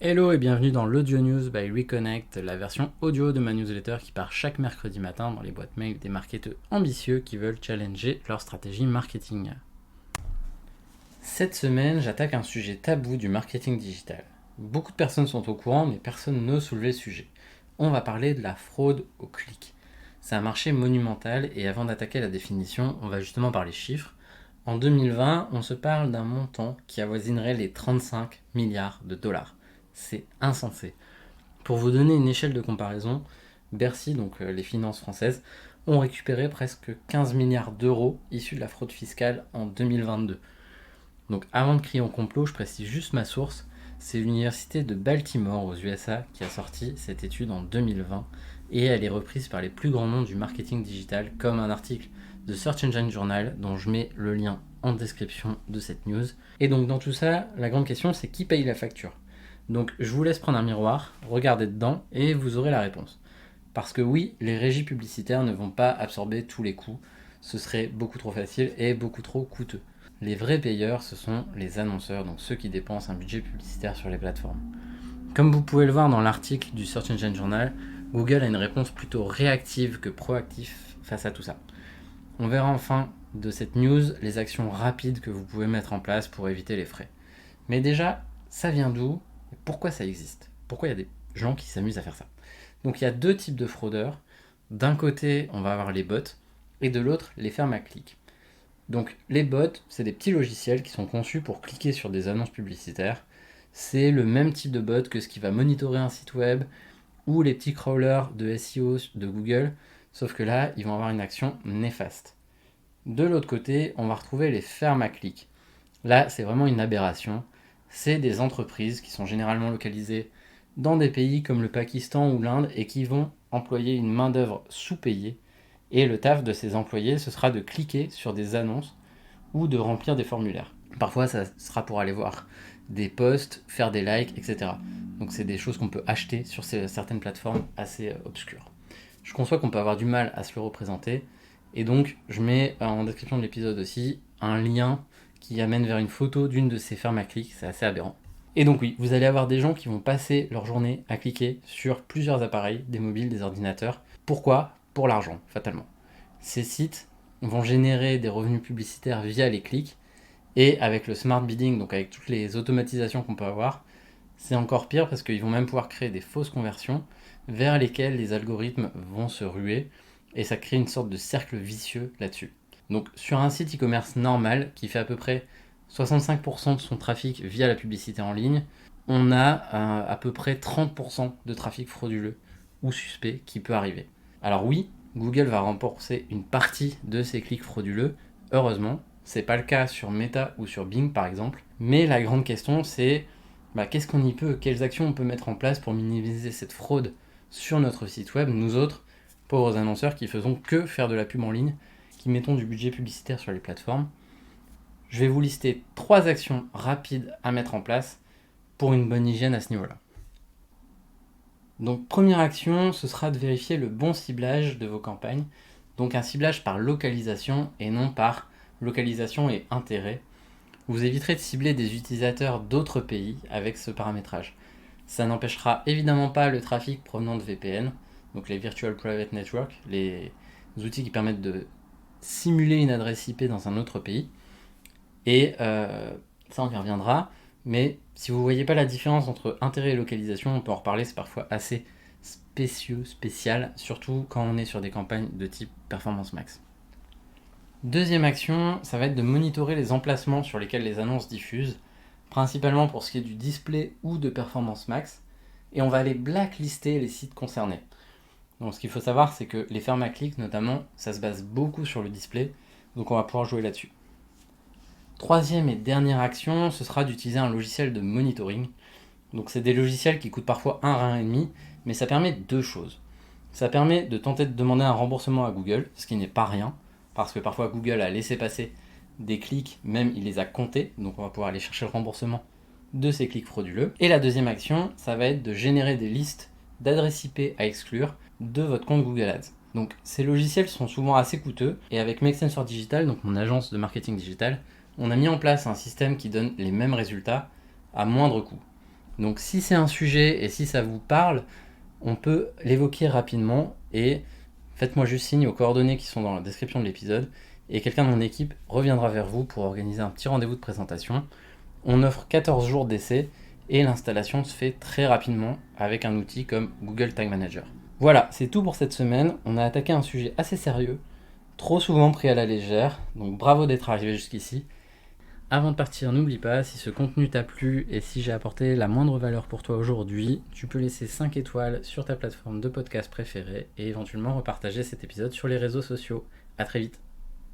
Hello et bienvenue dans l'Audio News by Reconnect, la version audio de ma newsletter qui part chaque mercredi matin dans les boîtes mail des marketeurs ambitieux qui veulent challenger leur stratégie marketing. Cette semaine, j'attaque un sujet tabou du marketing digital. Beaucoup de personnes sont au courant, mais personne n'ose soulever le sujet. On va parler de la fraude au clic. C'est un marché monumental et avant d'attaquer la définition, on va justement parler chiffres. En 2020, on se parle d'un montant qui avoisinerait les 35 milliards de dollars. C'est insensé. Pour vous donner une échelle de comparaison, Bercy, donc les finances françaises, ont récupéré presque 15 milliards d'euros issus de la fraude fiscale en 2022. Donc avant de crier en complot, je précise juste ma source, c'est l'université de Baltimore aux USA qui a sorti cette étude en 2020 et elle est reprise par les plus grands noms du marketing digital comme un article de Search Engine Journal dont je mets le lien en description de cette news. Et donc dans tout ça, la grande question c'est qui paye la facture. Donc je vous laisse prendre un miroir, regardez dedans et vous aurez la réponse. Parce que oui, les régies publicitaires ne vont pas absorber tous les coûts, ce serait beaucoup trop facile et beaucoup trop coûteux. Les vrais payeurs, ce sont les annonceurs, donc ceux qui dépensent un budget publicitaire sur les plateformes. Comme vous pouvez le voir dans l'article du Search Engine Journal, Google a une réponse plutôt réactive que proactive face à tout ça. On verra enfin de cette news les actions rapides que vous pouvez mettre en place pour éviter les frais. Mais déjà, ça vient d'où et pourquoi ça existe? Pourquoi il y a des gens qui s'amusent à faire ça? Donc il y a deux types de fraudeurs. D'un côté, on va avoir les bots et de l'autre, les fermes à clics. Donc les bots, c'est des petits logiciels qui sont conçus pour cliquer sur des annonces publicitaires. C'est le même type de bot que ce qui va monitorer un site web ou les petits crawlers de SEO de Google, sauf que là, ils vont avoir une action néfaste. De l'autre côté, on va retrouver les fermes à clics. Là, c'est vraiment une aberration. C'est des entreprises qui sont généralement localisées dans des pays comme le Pakistan ou l'Inde et qui vont employer une main-d'œuvre sous-payée. Et le taf de ces employés, ce sera de cliquer sur des annonces ou de remplir des formulaires. Parfois, ça sera pour aller voir des posts, faire des likes, etc. Donc, c'est des choses qu'on peut acheter sur certaines plateformes assez obscures. Je conçois qu'on peut avoir du mal à se le représenter. Et donc, je mets en description de l'épisode aussi un lien qui amène vers une photo d'une de ces fermes à clics. C'est assez aberrant. Et donc oui, vous allez avoir des gens qui vont passer leur journée à cliquer sur plusieurs appareils, des mobiles, des ordinateurs. Pourquoi? Pour l'argent, fatalement. Ces sites vont générer des revenus publicitaires via les clics, et avec le smart bidding, donc avec toutes les automatisations qu'on peut avoir, c'est encore pire parce qu'ils vont même pouvoir créer des fausses conversions vers lesquelles les algorithmes vont se ruer, et ça crée une sorte de cercle vicieux là-dessus. Donc sur un site e-commerce normal qui fait à peu près 65% de son trafic via la publicité en ligne, on a à peu près 30% de trafic frauduleux ou suspect qui peut arriver. Alors oui, Google va rembourser une partie de ces clics frauduleux, heureusement, c'est pas le cas sur Meta ou sur Bing par exemple, mais la grande question c'est qu'est-ce qu'on y peut, quelles actions on peut mettre en place pour minimiser cette fraude sur notre site web, nous autres, pauvres annonceurs qui faisons que faire de la pub en ligne, qui mettons du budget publicitaire sur les plateformes. Je vais vous lister 3 actions rapides à mettre en place pour une bonne hygiène à ce niveau-là. Donc première action, ce sera de vérifier le bon ciblage de vos campagnes. Donc un ciblage par localisation et non par localisation et intérêt. Vous éviterez de cibler des utilisateurs d'autres pays avec ce paramétrage. Ça n'empêchera évidemment pas le trafic provenant de VPN, donc les Virtual Private Network, les outils qui permettent de simuler une adresse IP dans un autre pays. Et ça, on y reviendra. Mais si vous ne voyez pas la différence entre intérêt et localisation, on peut en reparler, c'est parfois assez spécial, surtout quand on est sur des campagnes de type Performance Max. Deuxième action, ça va être de monitorer les emplacements sur lesquels les annonces diffusent, principalement pour ce qui est du display ou de Performance Max, et on va aller blacklister les sites concernés. Donc ce qu'il faut savoir, c'est que les fermes à clics, notamment, ça se base beaucoup sur le display, donc on va pouvoir jouer là-dessus. Troisième et dernière action, ce sera d'utiliser un logiciel de monitoring. Donc c'est des logiciels qui coûtent parfois un rein et demi, mais ça permet deux choses. Ça permet de tenter de demander un remboursement à Google, ce qui n'est pas rien, parce que parfois Google a laissé passer des clics, même il les a comptés, donc on va pouvoir aller chercher le remboursement de ces clics frauduleux. Et la deuxième action, ça va être de générer des listes d'adresses IP à exclure de votre compte Google Ads. Donc ces logiciels sont souvent assez coûteux, et avec Make Sensor Digital, donc mon agence de marketing digital, on a mis en place un système qui donne les mêmes résultats à moindre coût. Donc si c'est un sujet et si ça vous parle, on peut l'évoquer rapidement et faites-moi juste signe aux coordonnées qui sont dans la description de l'épisode et quelqu'un de mon équipe reviendra vers vous pour organiser un petit rendez-vous de présentation. On offre 14 jours d'essai et l'installation se fait très rapidement avec un outil comme Google Tag Manager. Voilà, c'est tout pour cette semaine. On a attaqué un sujet assez sérieux, trop souvent pris à la légère, donc bravo d'être arrivé jusqu'ici. Avant de partir, n'oublie pas, si ce contenu t'a plu et si j'ai apporté la moindre valeur pour toi aujourd'hui, tu peux laisser 5 étoiles sur ta plateforme de podcast préférée et éventuellement repartager cet épisode sur les réseaux sociaux. A très vite.